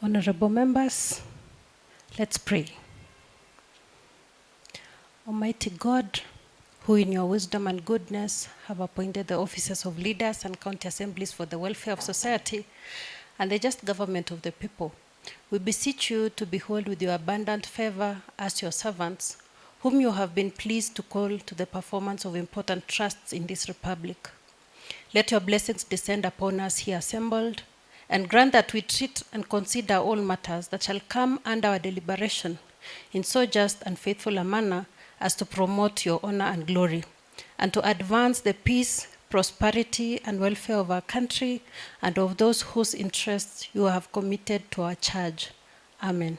Honorable members, let's pray. Almighty God, who in your wisdom and goodness have appointed the offices of leaders and county assemblies for the welfare of society and the just government of the people, we beseech you to behold with your abundant favor as your servants, whom you have been pleased to call to the performance of important trusts in this republic. Let your blessings descend upon us here assembled, and grant that we treat and consider all matters that shall come under our deliberation in so just and faithful a manner as to promote your honor and glory, and to advance the peace, prosperity, and welfare of our country and of those whose interests you have committed to our charge. Amen.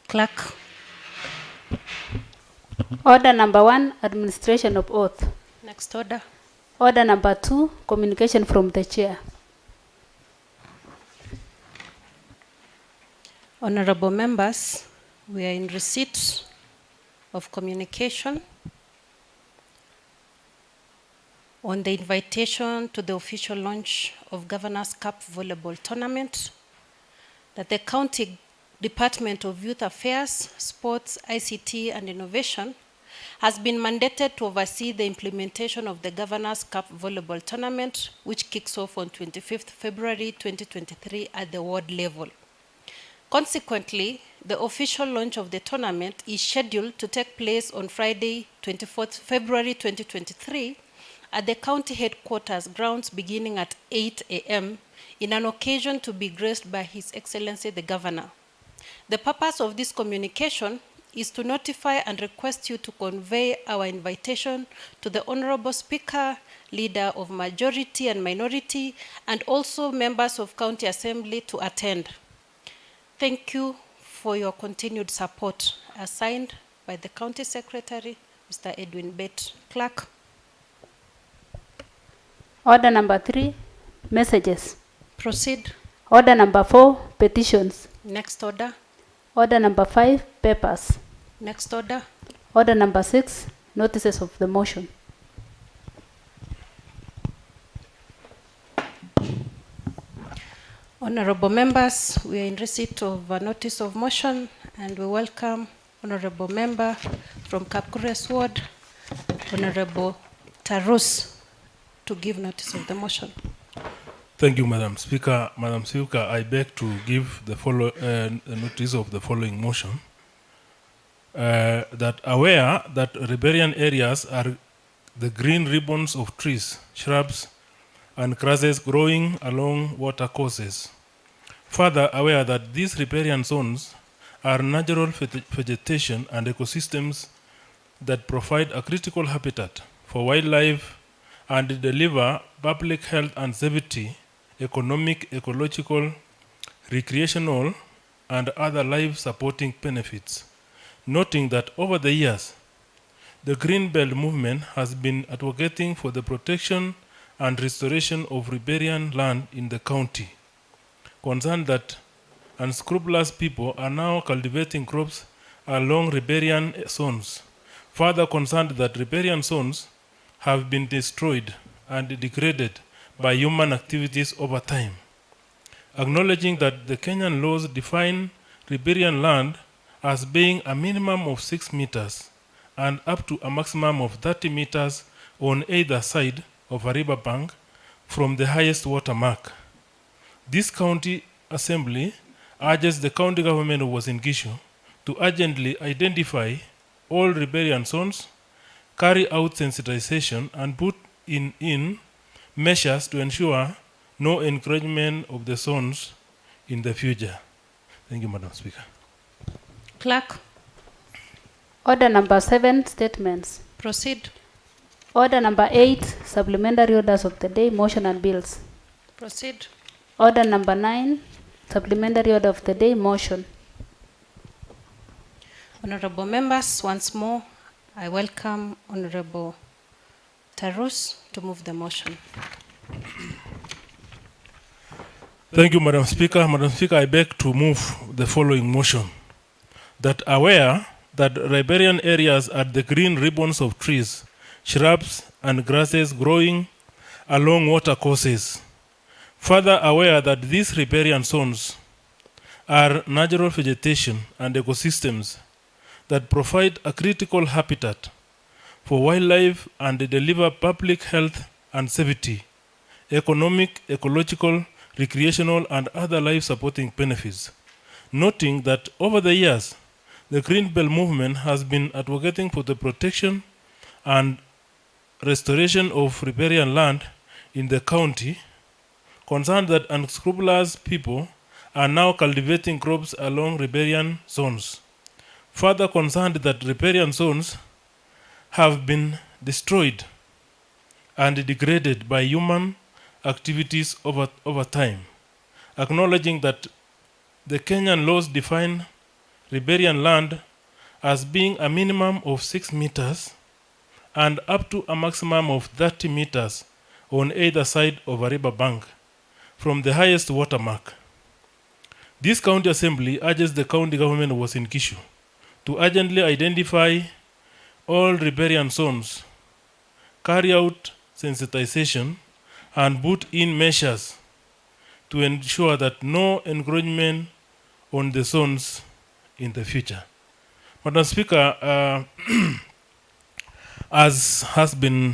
Clerk. Order number 1, administration of oath. Next order. Order number 2, communication from the chair. Honorable members, we are in receipt of communication on the invitation to the official launch of Governor's Cup Volleyball Tournament that the County Department of Youth Affairs, Sports, ICT, and Innovation has been mandated to oversee the implementation of the Governor's Cup Volleyball Tournament, which kicks off on 25th February 2023 at the ward level. Consequently, the official launch of the tournament is scheduled to take place on Friday, 24th February 2023 at the county headquarters grounds beginning at 8 a.m. in an occasion to be graced by His Excellency the Governor. The purpose of this communication is to notify and request you to convey our invitation to the Honorable Speaker, Leader of Majority and Minority, and also members of County Assembly to attend. Thank you for your continued support. Signed by the County Secretary, Mr. Edwin Bett. Clerk. Order number 3, messages. Proceed. Order number 4, petitions. Next order. Order number 5, papers. Next order. Order number 6, notices of the motion. Honorable members, we are in receipt of a notice of motion, and we welcome Honorable Member from Kapkures Ward, Honorable Tarus, to give notice of the motion. Thank you, Madam Speaker. Madam Speaker, I beg to give the notice of the following motion. That aware that riparian areas are the green ribbons of trees, shrubs, and grasses growing along water courses. Further aware that these riparian zones are natural vegetation and ecosystems that provide a critical habitat for wildlife and deliver public health and safety, economic, ecological, recreational, and other life-supporting benefits. Noting that over the years, the Green Belt movement has been advocating for the protection and restoration of riparian land in the county. Concerned that unscrupulous people are now cultivating crops along riparian zones. Further concerned that riparian zones have been destroyed and degraded by human activities over time. Acknowledging that the Kenyan laws define riparian land as being a minimum of 6 meters and up to a maximum of 30 meters on either side of a riverbank from the highest water mark. This county assembly urges the county government of Uasin Gishu to urgently identify all riparian zones, carry out sensitization, and put in measures to ensure no encroachment of the zones in the future. Thank you, Madam Speaker. Clerk. Order number 7, statements. Proceed. Order number 8, supplementary orders of the day, motion and bills. Proceed. Order number 9, supplementary order of the day, motion. Honorable members, once more, I welcome Honorable Tarus to move the motion. Thank you, Madam Speaker. Madam Speaker, I beg to move the following motion. That aware that riparian areas are the green ribbons of trees, shrubs, and grasses growing along water courses. Further aware that these riparian zones are natural vegetation and ecosystems that provide a critical habitat for wildlife and deliver public health and safety, economic, ecological, recreational, and other life-supporting benefits. Noting that over the years, the Green Belt movement has been advocating for the protection and restoration of riparian land in the county, concerned that unscrupulous people are now cultivating crops along riparian zones. Further concerned that riparian zones have been destroyed and degraded by human activities over time, acknowledging that the Kenyan laws define riparian land as being a minimum of 6 meters and up to a maximum of 30 meters on either side of a river bank from the highest watermark. This county assembly urges the county government of Uasin Gishu to urgently identify all riparian zones, carry out sensitization, and put in measures to ensure that no encroachment on the zones in the future. Madam Speaker, as has been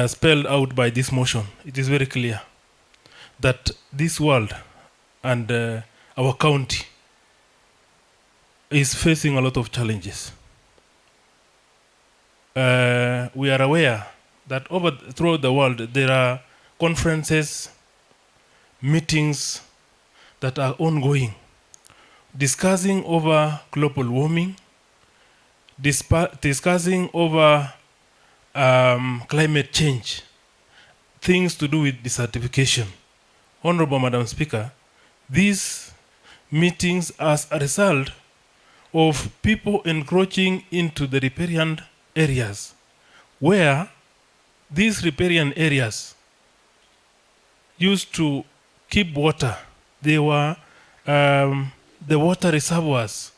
spelled out by this motion, it is very clear that this world and our county is facing a lot of challenges. We are aware that throughout the world there are conferences, meetings that are ongoing, discussing over global warming, discussing over climate change, things to do with desertification. Honorable Madam Speaker, these meetings as a result of people encroaching into the riparian areas, where these riparian areas used to keep water. They were the water reservoirs,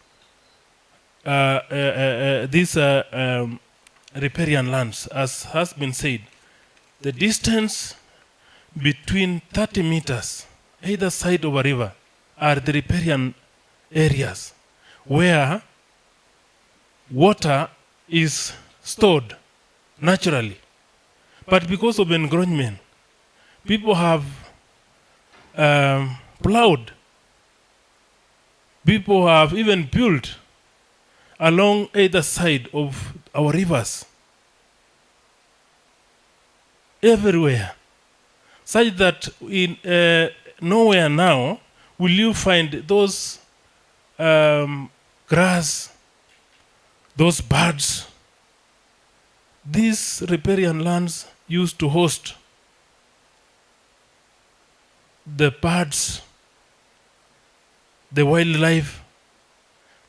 these riparian lands, as has been said. The distance between 30 meters either side of a river are the riparian areas where water is stored naturally. But because of encroachment, people have plowed, people have even built along either side of our rivers, everywhere, such that in nowhere now will you find those grass, those birds. These riparian lands used to host the birds, the wildlife,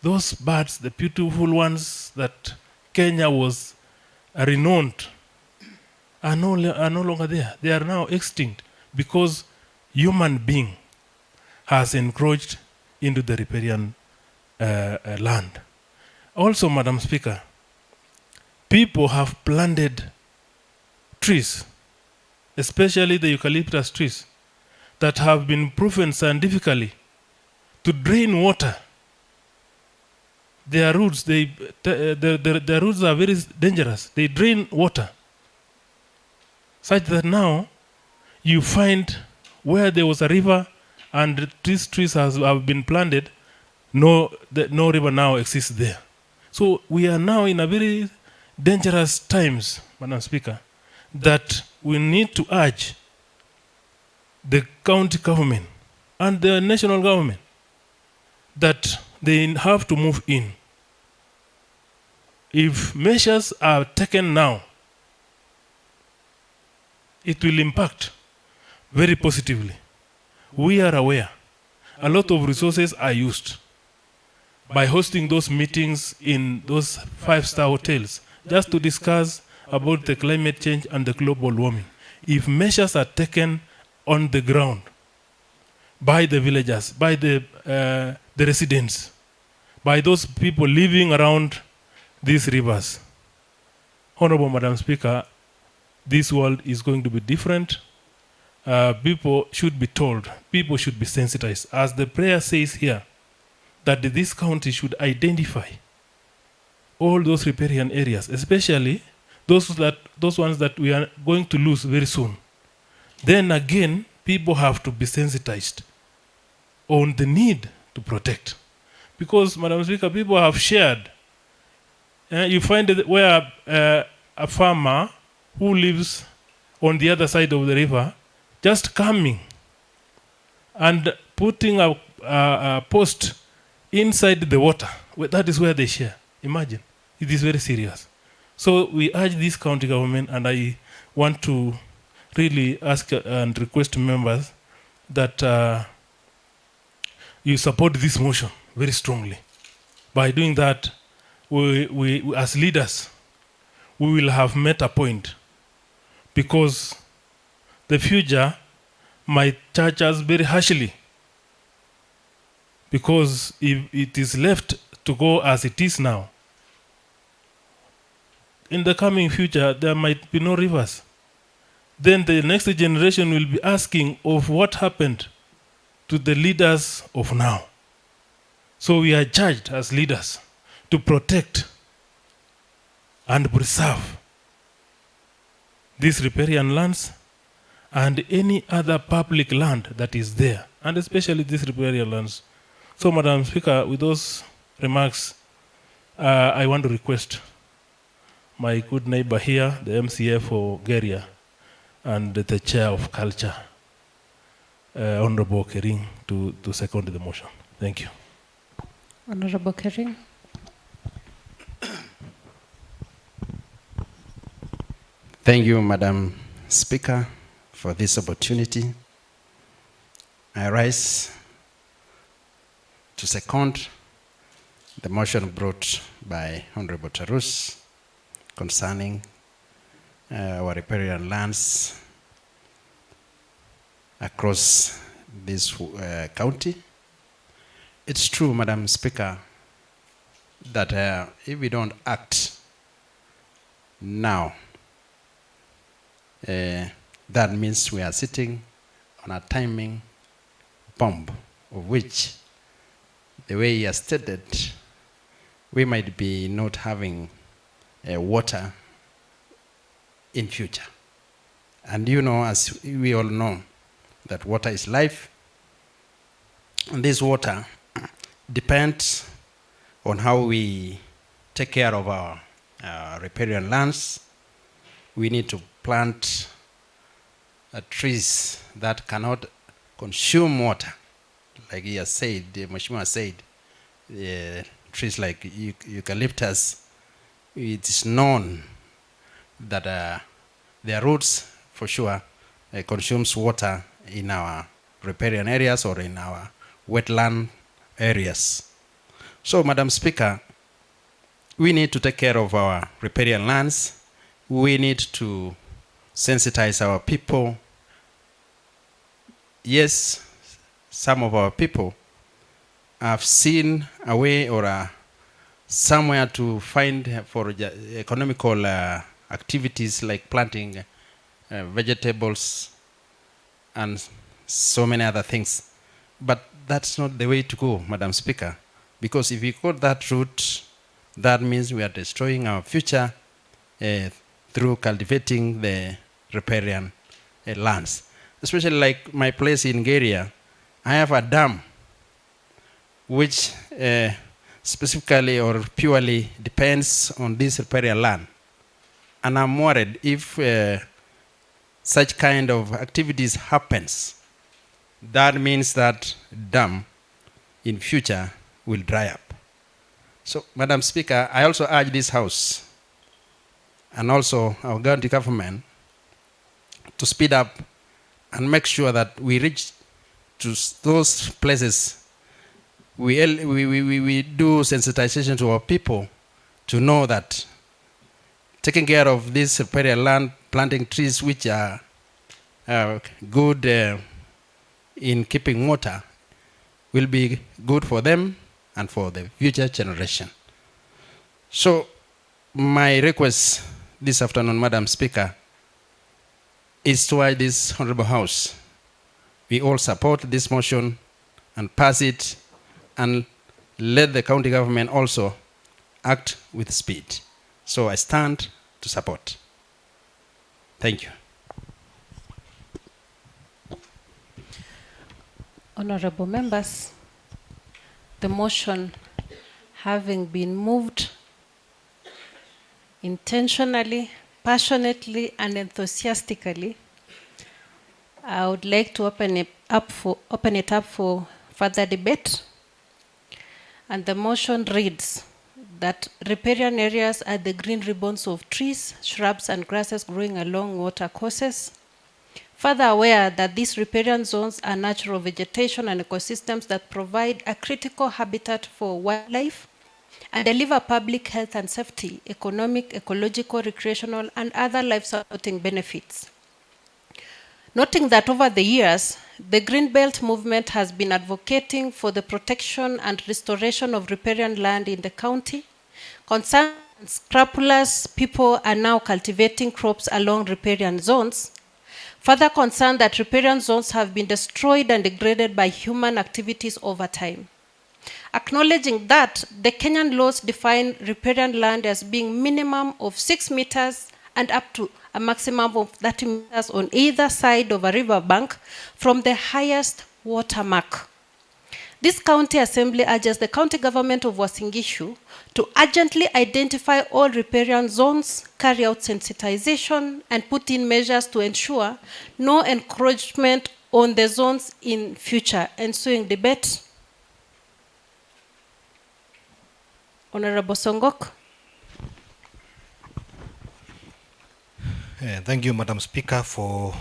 those birds, the beautiful ones that Kenya was renowned, are no longer there. They are now extinct because human being has encroached into the riparian land. Also, Madam Speaker, people have planted trees, especially the eucalyptus trees, that have been proven scientifically to drain water. Their roots, their roots are very dangerous. They drain water, such that now you find where there was a river and these trees have been planted, no river now exists there. So we are now in a very dangerous times, Madam Speaker, that we need to urge the county government and the national government that they have to move in. If measures are taken now, it will impact very positively. We are aware a lot of resources are used by hosting those meetings in those 5-star hotels just to discuss about the climate change and the global warming. If measures are taken on the ground, by the villagers, by the residents, by those people living around these rivers. Honorable Madam Speaker, this world is going to be different. People should be told, people should be sensitized. As the prayer says here, that this county should identify all those riparian areas, especially those ones that we are going to lose very soon. Then again, people have to be sensitized on the need to protect. Because, Madam Speaker, people have shared. You find it where a farmer who lives on the other side of the river just coming and putting a post inside the water. That is where they share. Imagine. It is very serious. So we urge this county government, and I want to really ask and request members that you support this motion very strongly. By doing that, we as leaders, we will have met a point, because the future might judge us very harshly, because if it is left to go as it is now, in the coming future there might be no rivers. Then the next generation will be asking of what happened to the leaders of now. So we are charged as leaders to protect and preserve these riparian lands and any other public land that is there, and especially these riparian lands. So, Madam Speaker, with those remarks, I want to request my good neighbor here, the MCA for Geria, and the Chair of Culture, Honorable Kering, to second the motion. Thank you. Honorable Kering. Thank you, Madam Speaker, for this opportunity. I rise to second the motion brought by Honorable Tarus concerning our riparian lands across this county. It's true, Madam Speaker, that if we don't act now, that means we are sitting on a timing bomb, of which, the way he has stated, we might be not having water in future. And you know, as we all know, that water is life. And this water depends on how we take care of our riparian lands. We need to plant trees that cannot consume water. Like he has said, the Mheshimiwa said, trees like eucalyptus, it is known that their roots, for sure, consumes water in our riparian areas or in our wetland areas. So, Madam Speaker, we need to take care of our riparian lands. We need to sensitize our people. Yes, some of our people have seen a way or somewhere to find for economical activities like planting vegetables and so many other things. But that's not the way to go, Madam Speaker, because if we go that route, that means we are destroying our future through cultivating the riparian lands. Especially like my place in Geria, I have a dam which specifically or purely depends on this riparian land. And I'm worried if such kind of activities happens, that means that dam in future will dry up. So, Madam Speaker, I also urge this House and also our county government to speed up and make sure that we reach to those places. We do sensitization to our people to know that taking care of this riparian land, planting trees which are good in keeping water will be good for them and for the future generation. So my request this afternoon, Madam Speaker, is to why this Honorable House, we all support this motion and pass it and let the county government also act with speed. So I stand to support. Thank you. Honorable members, the motion having been moved intentionally, passionately, and enthusiastically, I would like to open it up for further debate. And the motion reads that riparian areas are the green ribbons of trees, shrubs, and grasses growing along water courses. Further aware that these riparian zones are natural vegetation and ecosystems that provide a critical habitat for wildlife and deliver public health and safety, economic, ecological, recreational, and other life-supporting benefits. Noting that over the years, the Green Belt movement has been advocating for the protection and restoration of riparian land in the county. Concerned and scrupulous people are now cultivating crops along riparian zones. Further concerned that riparian zones have been destroyed and degraded by human activities over time. Acknowledging that the Kenyan laws define riparian land as being minimum of 6 meters and up to a maximum of 30 meters on either side of a river bank from the highest water mark. This county assembly urges the county government of Uasin Gishu to urgently identify all riparian zones, carry out sensitization, and put in measures to ensure no encroachment on the zones in future. Ensuing debate. Honorable Songok. Thank you, Madam Speaker, for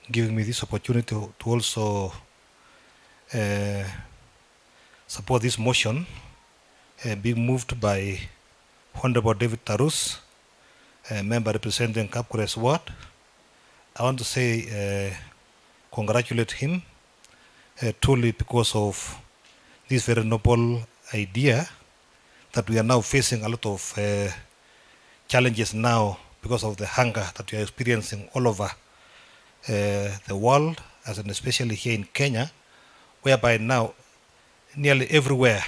giving me this opportunity to also support this motion being moved by Honorable David Tarus, member representing Kapkures Ward. I want to say congratulate him truly because of this very noble idea that we are now facing a lot of challenges now because of the hunger that we are experiencing all over the world, as in especially here in Kenya, whereby now nearly everywhere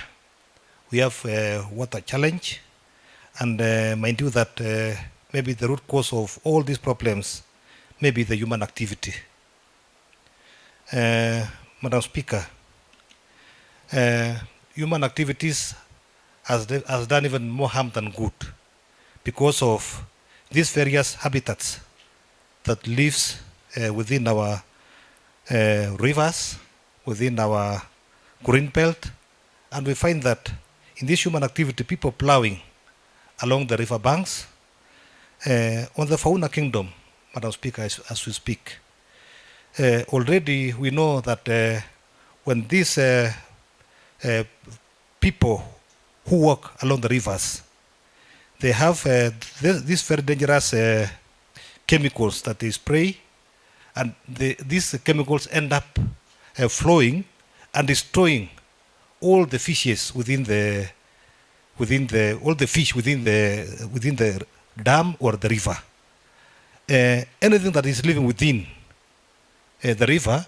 we have water challenge. And mind you that maybe the root cause of all these problems may be the human activity. Madam Speaker, human activities has done even more harm than good because of these various habitats that lives within our rivers, within our green belt, and we find that in this human activity, people plowing along the river banks, on the fauna kingdom, Madam Speaker, as we speak, already we know that when these people who walk along the rivers, they have these very dangerous chemicals that they spray, and these chemicals end up flowing and destroying all the fishes within the dam or the river. Anything that is living within the river,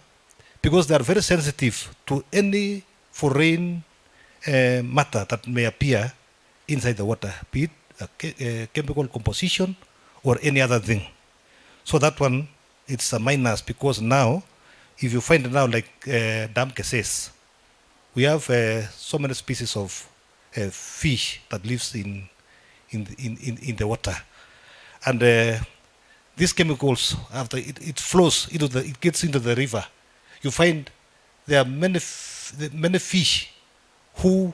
because they are very sensitive to any foreign matter that may appear inside the water, be it chemical composition or any other thing. So that one, it's a minus, because now, if you find now like dam cases, we have so many species of fish that lives in the water, and these chemicals, after it flows into it gets into the river, you find there are many fish who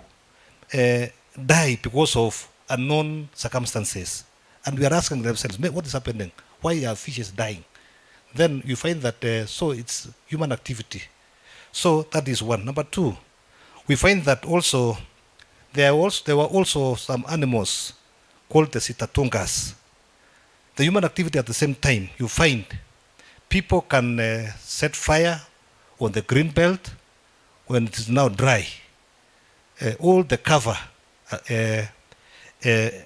die because of unknown circumstances, and we are asking themselves, what is happening? Why are fishes dying? Then you find that so it's human activity. So that is one. Number two, we find that also there were also some animals called the sitatungas. The human activity at the same time, you find people can set fire on the green belt, when it is now dry, all the cover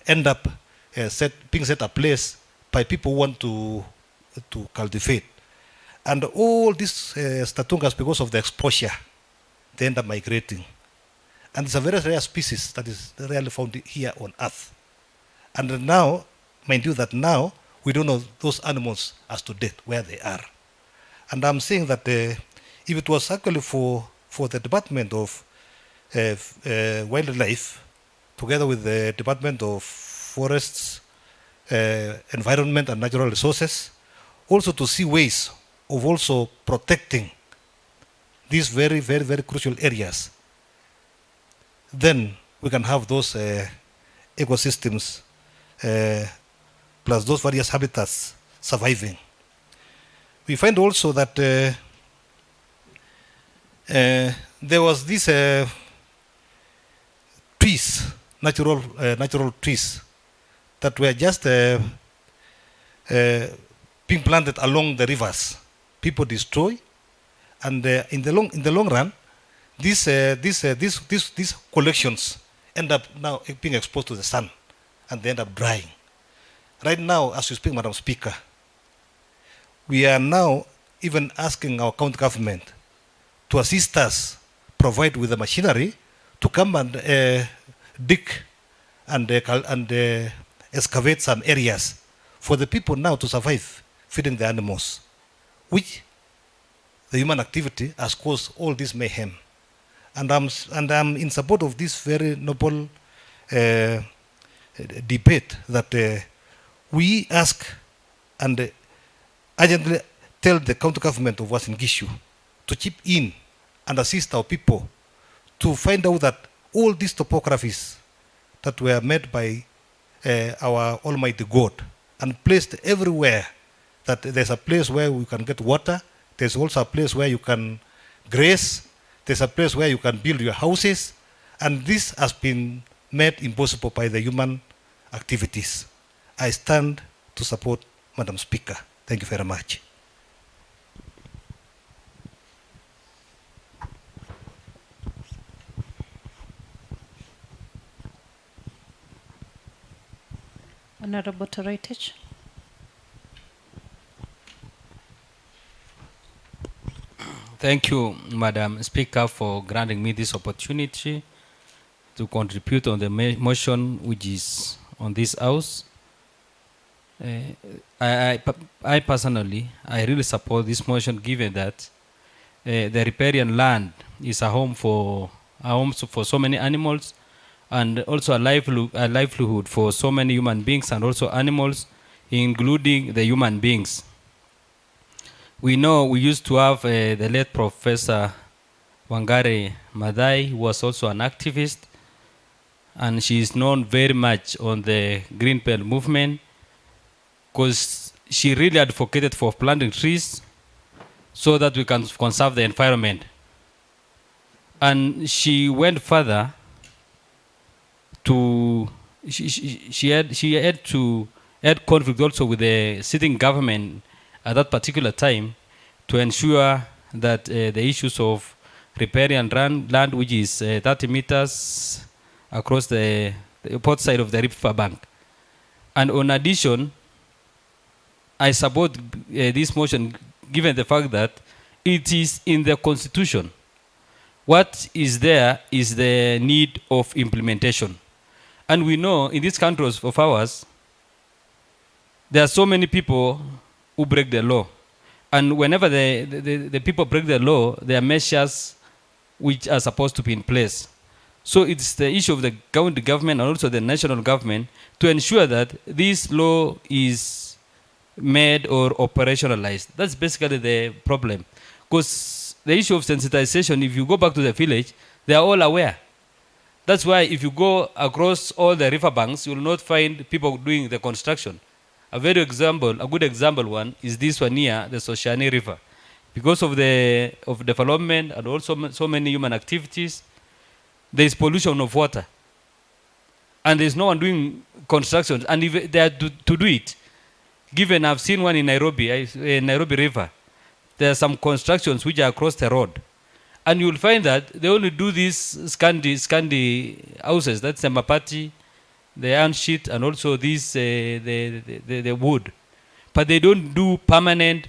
end up being set ablaze by people who want to cultivate. And all these statungas, because of the exposure, they end up migrating. And it's a very rare species that is rarely found here on Earth. And now, mind you that now, we don't know those animals as to date, where they are. And I'm saying that if it was actually for the Department of Wildlife, together with the Department of Forests, Environment and Natural Resources, also to see ways of also protecting these very, very, very crucial areas, then we can have those ecosystems plus those various habitats surviving. We find also that there was this trees, natural trees, that were just being planted along the rivers. People destroy, and in the long run, these collections end up now being exposed to the sun, and they end up drying. Right now, as we speak, Madam Speaker, we are now even asking our county government to assist us, provide with the machinery to come and dig and excavate some areas for the people now to survive feeding the animals, which the human activity has caused all this mayhem. And I'm in support of this very noble debate that we ask and urgently tell the county government of Uasin Gishu to chip in and assist our people to find out that all these topographies that were made by our Almighty God and placed everywhere, that there's a place where we can get water, there's also a place where you can graze, there's a place where you can build your houses, and this has been made impossible by the human activities. I stand to support Madam Speaker. Thank you very much. Honorable Toritich. Thank you, Madam Speaker, for granting me this opportunity to contribute on the motion which is on this house. I personally, I really support this motion, given that the riparian land is a home for so many animals, and also a livelihood for so many human beings and also animals, including the human beings. We know we used to have the late Professor Wangari Maathai, who was also an activist, and she is known very much on the Green Belt movement, because she really advocated for planting trees so that we can conserve the environment. And she went further to, she had to add conflict also with the sitting government at that particular time to ensure that the issues of riparian land, which is 30 meters across the port side of the river bank. And in addition, I support this motion given the fact that it is in the Constitution. What is there is the need of implementation. And we know in these countries of ours, there are so many people who break the law. And whenever the people break the law, there are measures which are supposed to be in place. So it's the issue of the county government and also the national government to ensure that this law is made or operationalized. That's basically the problem. Because the issue of sensitization, if you go back to the village, they are all aware. That's why if you go across all the river banks, you will not find people doing the construction. A good example one is this one here, the Soshani River. Because of development and also so many human activities, there is pollution of water. And there's no one doing construction. And if they are to do it, given I've seen one in Nairobi River, there are some constructions which are across the road. And you will find that they only do these Scandi houses, that's the mapati, the iron sheet, and also these, the wood. But they don't do permanent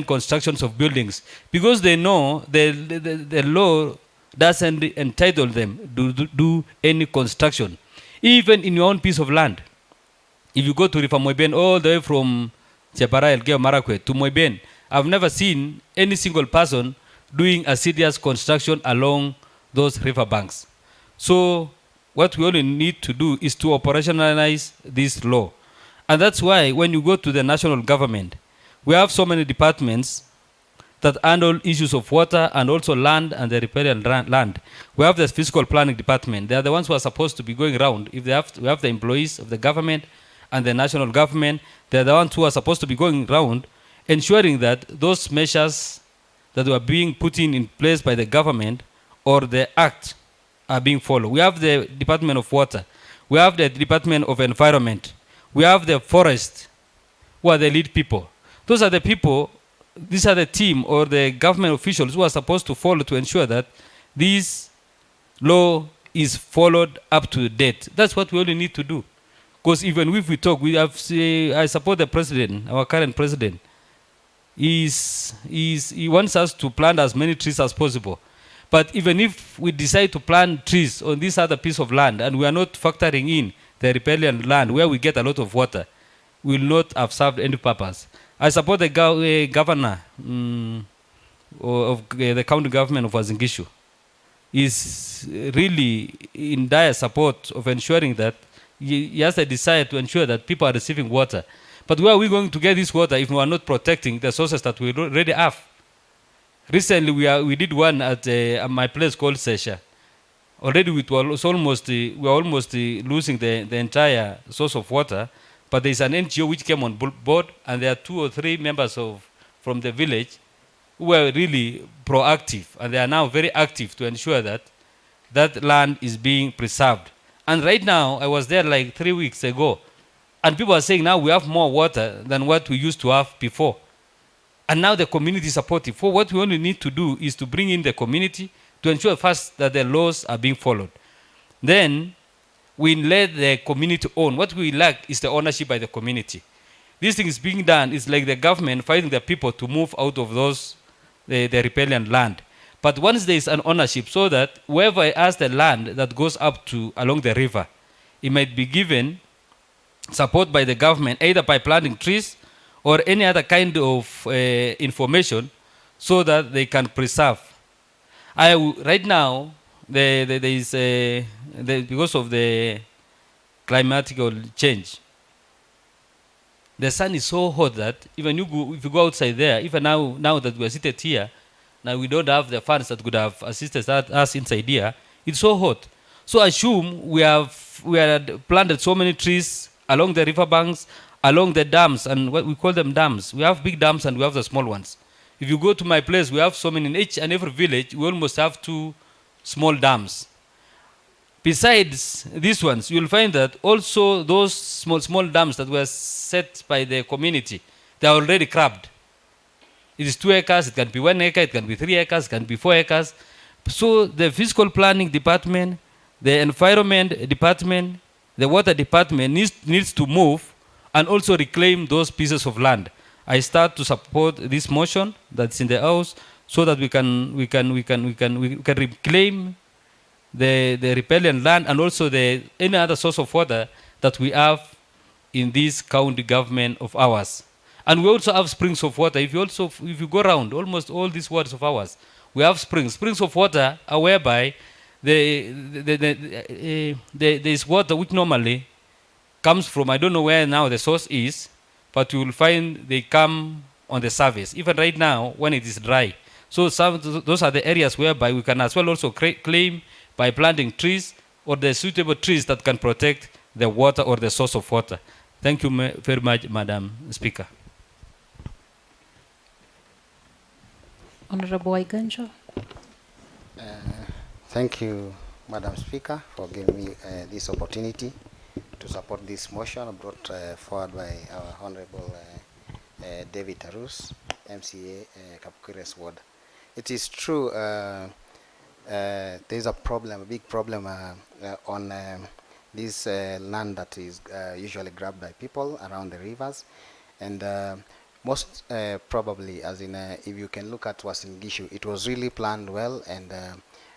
constructions of buildings because they know the law doesn't entitle them to do any construction, even in your own piece of land. If you go to River Moiben all the way from Chepara, Elgeyo Marakwet to Moiben, I've never seen any single person doing a serious construction along those river banks. So what we only need to do is to operationalize this law. And that's why when you go to the national government, we have so many departments that handle issues of water and also land and the riparian land. We have the fiscal planning department. They are the ones who are supposed to be going around. If we have the employees of the government and the national government, they are the ones who are supposed to be going around ensuring that those measures that were being put in place by the government or the act are being followed. We have the Department of Water. We have the Department of Environment. We have the forest, who are the lead people. Those are the people, these are the team or the government officials who are supposed to follow to ensure that this law is followed up to date. That's what we only need to do. Because even if we talk, I support the president, our current president. He wants us to plant as many trees as possible. But even if we decide to plant trees on this other piece of land and we are not factoring in the riparian land where we get a lot of water, we will not have served any purpose. I support the governor of the county government of Uasin-Gishu. Is really in dire support of ensuring that he has a desire to ensure that people are receiving water. But where are we going to get this water if we are not protecting the sources that we already have? Recently, we did one at my place called Sesha. Already we are almost losing the entire source of water. But there is an NGO which came on board, and there are 2 or 3 members from the village who were really proactive, and they are now very active to ensure that that land is being preserved. And right now, I was there like 3 weeks ago, and people are saying now we have more water than what we used to have before. And now the community is supportive. For what we only need to do is to bring in the community to ensure first that the laws are being followed. Then we let the community own. What we lack is the ownership by the community. This thing is being done. It's like the government fighting the people to move out of those the riparian land. But once there is an ownership, so that whoever has the land that goes up to along the river, it might be given support by the government, either by planting trees or any other kind of information, so that they can preserve. Right now, there is because of the climatic change, the sun is so hot that even if you go outside there, even now that we are seated here, now we don't have the fans that could have assisted us inside here. It's so hot. So assume we have planted so many trees along the riverbanks, along the dams, and what we call them dams. We have big dams and we have the small ones. If you go to my place, we have so many. In each and every village, we almost have 2 small dams. Besides these ones, you will find that also those small dams that were set by the community, they are already crabbed. It is 2 acres, it can be 1 acre, it can be 3 acres, it can be 4 acres. So the fiscal planning department, the environment department, the water department needs to move and also reclaim those pieces of land. I start to support this motion that's in the House so that we can reclaim the riparian land and also any other source of water that we have in this county government of ours. And we also have springs of water. If you go around almost all these waters of ours, we have springs. Springs of water are whereby there is water which normally comes from, I don't know where now the source is, but you will find they come on the surface, even right now when it is dry. So those are the areas whereby we can as well also claim by planting trees or the suitable trees that can protect the water or the source of water. Thank you very much, Madam Speaker. Honorable Waiganjo. Thank you, Madam Speaker, for giving me this opportunity to support this motion brought forward by our Honorable David Arus. MCA Kapukires ward. It is true there is a problem, a big problem on this land that is usually grabbed by people around the rivers, and most probably, as in if you can look at Uasin Gishu, it was really planned well, and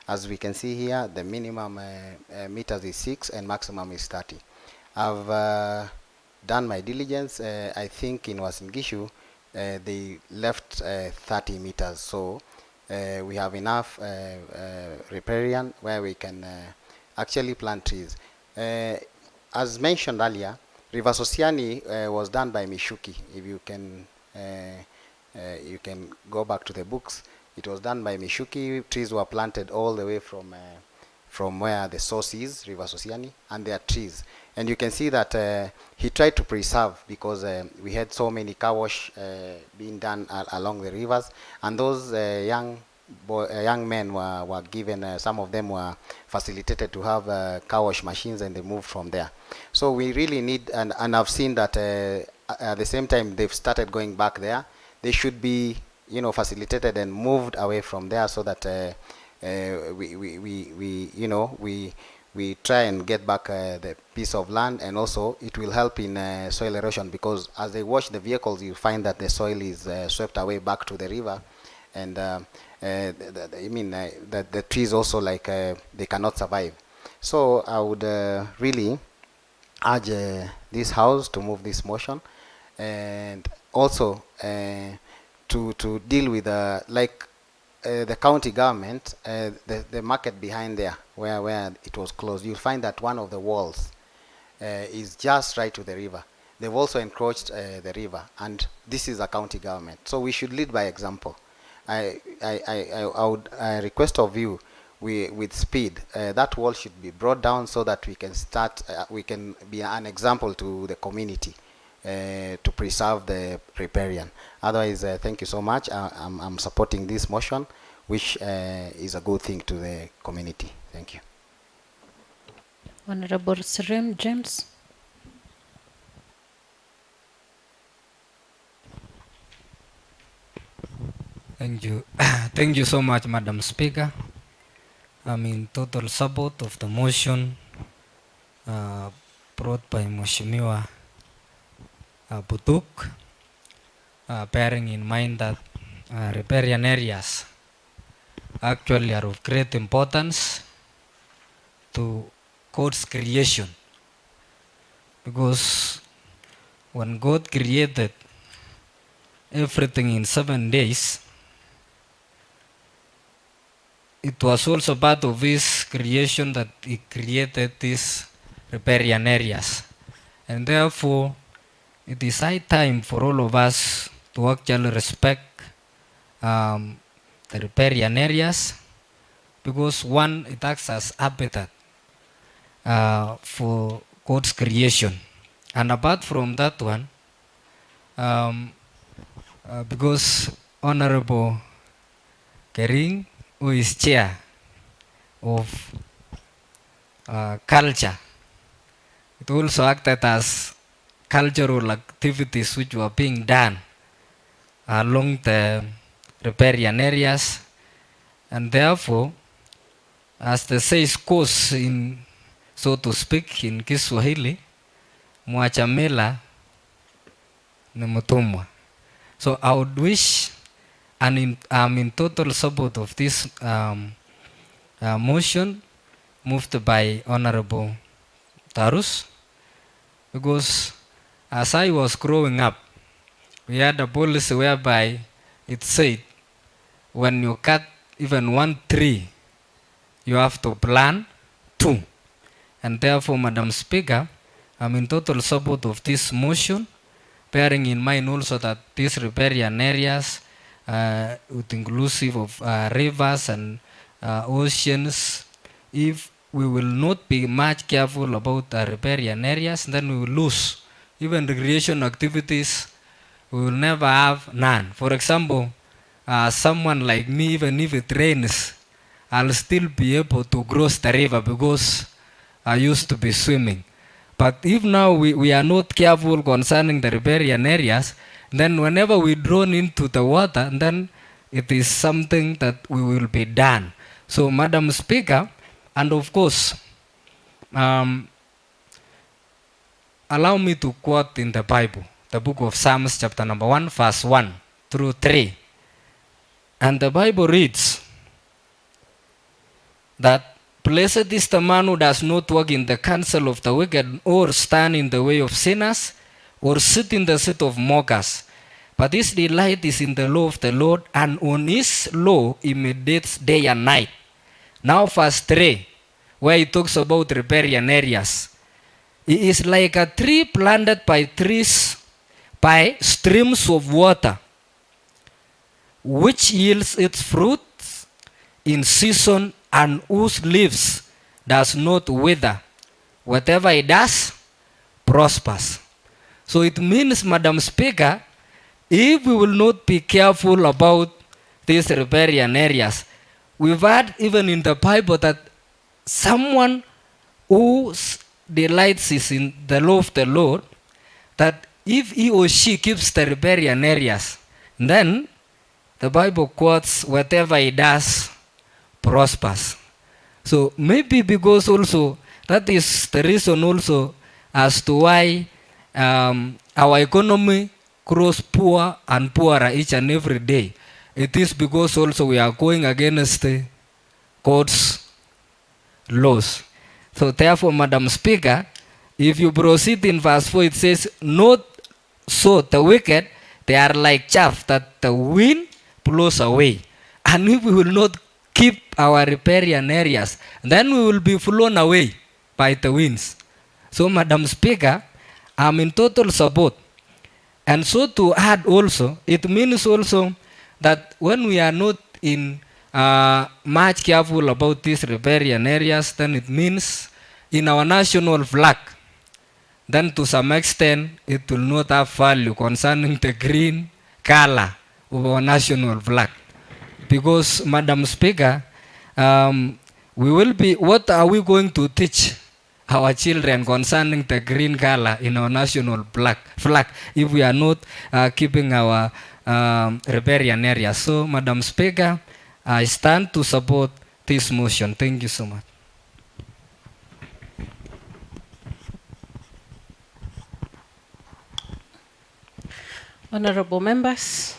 as we can see here, the minimum meters is 6 and maximum is 30. I've done my diligence. I think in Uasin Gishu they left 30 meters, so we have enough riparian where we can actually plant trees. As mentioned earlier, River Sosiani was done by Mishuki. If you can go back to the books, it was done by Mishuki. Trees were planted all the way from where the source is, River Sosiani, and there are trees. And you can see that he tried to preserve, because we had so many car wash being done along the rivers, and those young men were given, some of them were facilitated to have car wash machines, and they moved from there. So we really need, and I've seen that at the same time they've started going back there. They should be, facilitated and moved away from there, so that we try and get back the piece of land, and also it will help in soil erosion, because as they wash the vehicles, you find that the soil is swept away back to the river, and the trees also, like they cannot survive. So I would really urge this house to move this motion, and also to deal with the county government, the market behind there, where it was closed. You'll find that one of the walls is just right to the river. They've also encroached the river, and this is a county government. So we should lead by example. I would request of you, with speed, that wall should be brought down, so that we can start, we can be an example to the community to preserve the riparian. Otherwise, thank you so much. I'm supporting this motion, which is a good thing to the community. Thank you. Honorable Serem James. Thank you. Thank you so much, Madam Speaker. I'm in total support of the motion brought by Mheshimiwa Butuk, bearing in mind that riparian areas actually are of great importance to God's creation, because when God created everything in 7 days, it was also part of His creation that He created these riparian areas, and therefore it is high time for all of us to actually respect the riparian areas, because one, it acts as habitat for God's creation. And apart from that one, because Honorable Kering, who is chair of culture, it also acted as cultural activities which were being done along the riparian areas, and therefore, as the says goes in, so to speak, in Kiswahili, mwachamela ni mtumwa. So I would wish, and I'm in total support of this motion moved by Honorable Tarus, because as I was growing up, we had a policy whereby it said when you cut even one tree, you have to plant 2. And therefore, Madam Speaker, I'm in total support of this motion, bearing in mind also that these riparian areas, with inclusive of rivers and oceans, if we will not be much careful about the riparian areas, then we will lose even recreation activities. We will never have none. For example, someone like me, even if it rains, I'll still be able to cross the river because I used to be swimming. But if now we are not careful concerning the riparian areas, Then whenever we drawn into the water, then it is something that we will be done. So, Madam Speaker, and of course, allow me to quote in the Bible, the book of Psalms, chapter number 1, verse 1 through 3. And the Bible reads that blessed is the man who does not walk in the counsel of the wicked, or stand in the way of sinners, or sit in the seat of mockers. But his delight is in the law of the Lord, and on his law he meditates day and night. Now verse 3, where he talks about riparian areas. He is like a tree planted by streams of water, which yields its fruits in season, and whose leaves does not wither. Whatever it does prospers. So it means, Madam Speaker, if we will not be careful about these riparian areas, we've heard even in the Bible that someone whose delights is in the law of the Lord, that if he or she keeps the riparian areas, then the Bible quotes, whatever he does prospers. So maybe because also that is the reason also as to why our economy grows poor and poorer each and every day. It is because also we are going against God's laws. So therefore, Madam Speaker, if you proceed in verse 4, it says, not so the wicked, they are like chaff that the wind blows away. And if we will not keep our riparian areas, then we will be blown away by the winds. So, Madam Speaker, I'm in total support. And so to add also, it means also that when we are not in much careful about these riparian areas, then it means in our national flag, then to some extent it will not have value concerning the green color of our national flag. Because, Madam Speaker, we will be, what are we going to teach our children concerning the green color in our national flag if we are not keeping our riparian areas? So, Madam Speaker, I stand to support this motion. Thank you so much. Honorable members,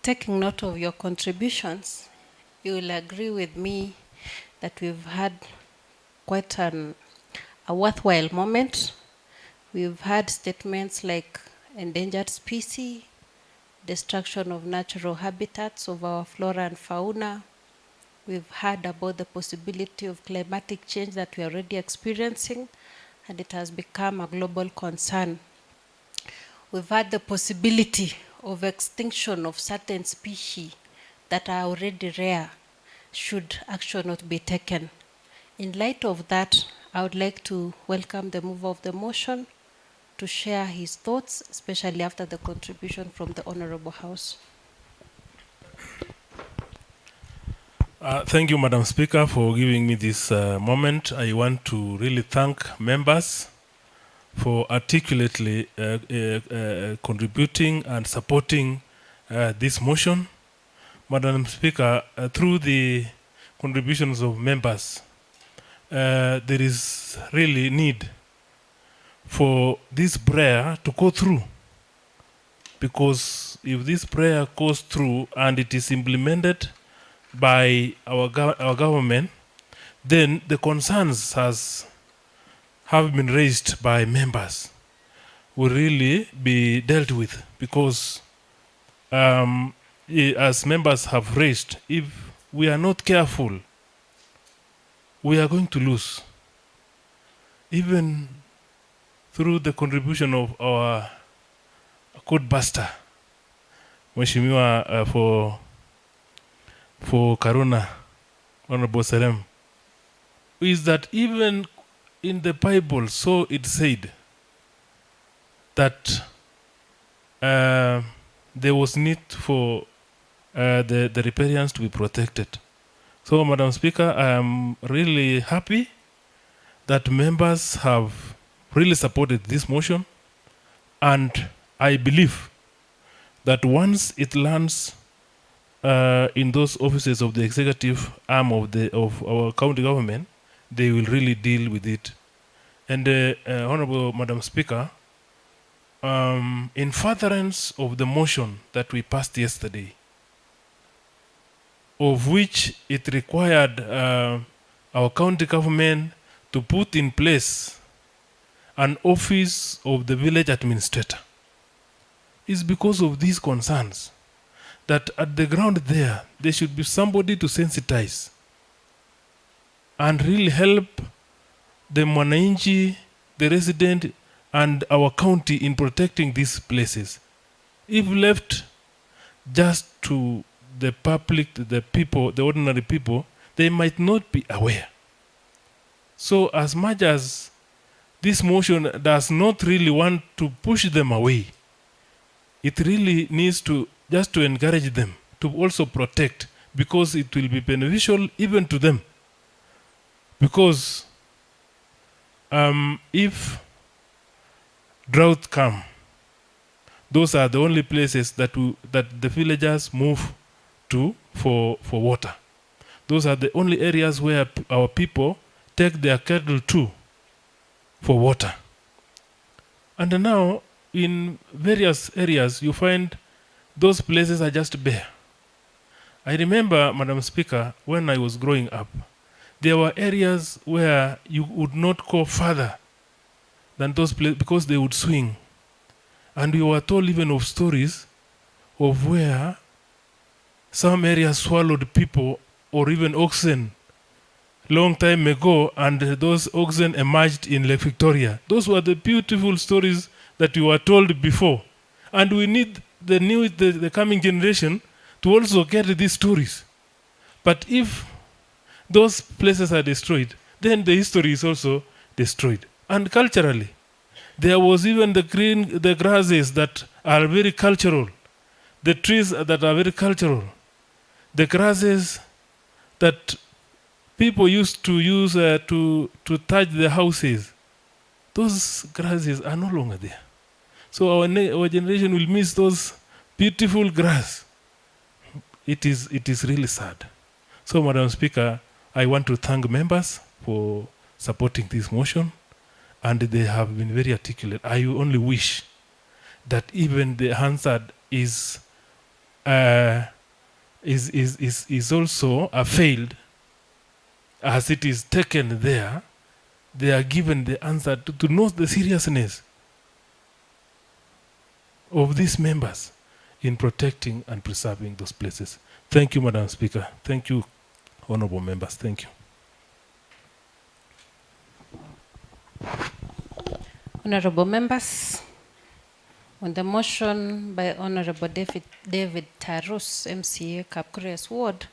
taking note of your contributions, you will agree with me that we've had quite a worthwhile moment. We've had statements like endangered species, destruction of natural habitats of our flora and fauna. We've heard about the possibility of climatic change that we are already experiencing, and it has become a global concern. We've had the possibility of extinction of certain species that are already rare should action not be taken. In light of that, I would like to welcome the mover of the motion to share his thoughts, especially after the contribution from the Honorable House. Thank you, Madam Speaker, for giving me this moment. I want to really thank members for articulately contributing and supporting this motion. Madam Speaker, through the contributions of members, there is really need for this prayer to go through, because if this prayer goes through and it is implemented by our government, then the concerns have been raised by members will really be dealt with, because as members have raised, if we are not careful, we are going to lose. Even through the contribution of our code buster, Mheshimiwa for Karuna, Honorable Serem, is that even in the Bible, so it said that there was need for the riparians to be protected. So, Madam Speaker, I am really happy that members have really supported this motion, and I believe that once it lands in those offices of the executive arm of our county government, they will really deal with it. And Honorable Madam Speaker, in furtherance of the motion that we passed yesterday, of which it required our county government to put in place an office of the village administrator, is because of these concerns that at the ground there should be somebody to sensitize and really help the mwananchi, the resident, and our county in protecting these places. If left just to the public, the people, the ordinary people, they might not be aware. So as much as this motion does not really want to push them away, it really needs to just to encourage them to also protect, because it will be beneficial even to them. Because if drought come, those are the only places that the villagers move to for water. Those are the only areas where our people take their cattle to for water. And now in various areas you find those places are just bare. I remember, Madam Speaker, when I was growing up, there were areas where you would not go further than those places because they would swing. And we were told even of stories of where some areas swallowed people or even oxen long time ago, and those oxen emerged in Lake Victoria. Those were the beautiful stories that we were told before. And we need the coming generation to also get these stories. But if those places are destroyed, then the history is also destroyed. And culturally, there was even the grasses that are very cultural, the trees that are very cultural, the grasses that people used to use to touch the houses. Those grasses are no longer there. So our generation will miss those beautiful grass. It is really sad. So, Madam Speaker, I want to thank members for supporting this motion, and they have been very articulate. I only wish that even the answer is also failed, as it is taken there. They are given the answer to know the seriousness of these members in protecting and preserving those places. Thank you, Madam Speaker. Thank you, honorable members. Thank you. Honorable members, on the motion by Honorable David Tarus, MCA, Kapkures Ward,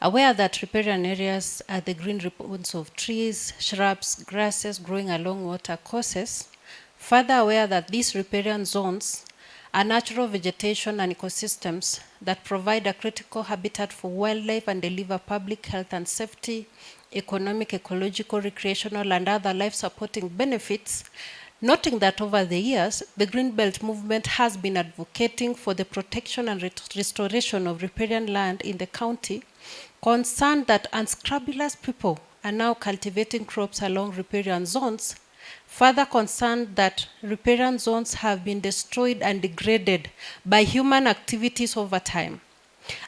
aware that riparian areas are the green ribbons of trees, shrubs, grasses growing along water courses, further aware that these riparian zones are natural vegetation and ecosystems that provide a critical habitat for wildlife and deliver public health and safety, economic, ecological, recreational, and other life-supporting benefits, noting that over the years, the Green Belt movement has been advocating for the protection and restoration of riparian land in the county, concerned that unscrupulous people are now cultivating crops along riparian zones, further concerned that riparian zones have been destroyed and degraded by human activities over time.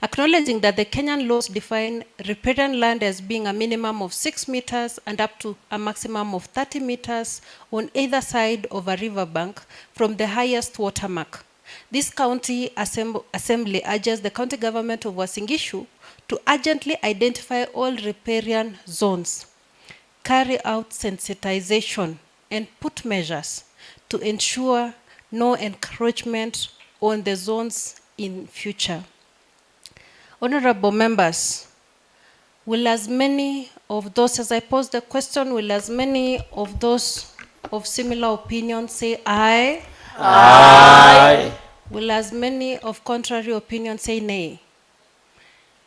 Acknowledging that the Kenyan laws define riparian land as being a minimum of 6 meters and up to a maximum of 30 meters on either side of a riverbank from the highest watermark. This county assembly urges the county government of Uasin Gishu to urgently identify all riparian zones, carry out sensitization, and put measures to ensure no encroachment on the zones in future. Honorable members, will as many of those, as I pose the question, will as many of those of similar opinion say aye? Aye. Will as many of contrary opinion say nay?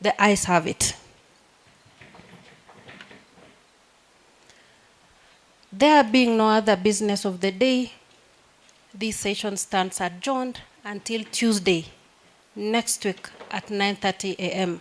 The ayes have it. There being no other business of the day, this session stands adjourned until Tuesday next week at 9:30 a.m.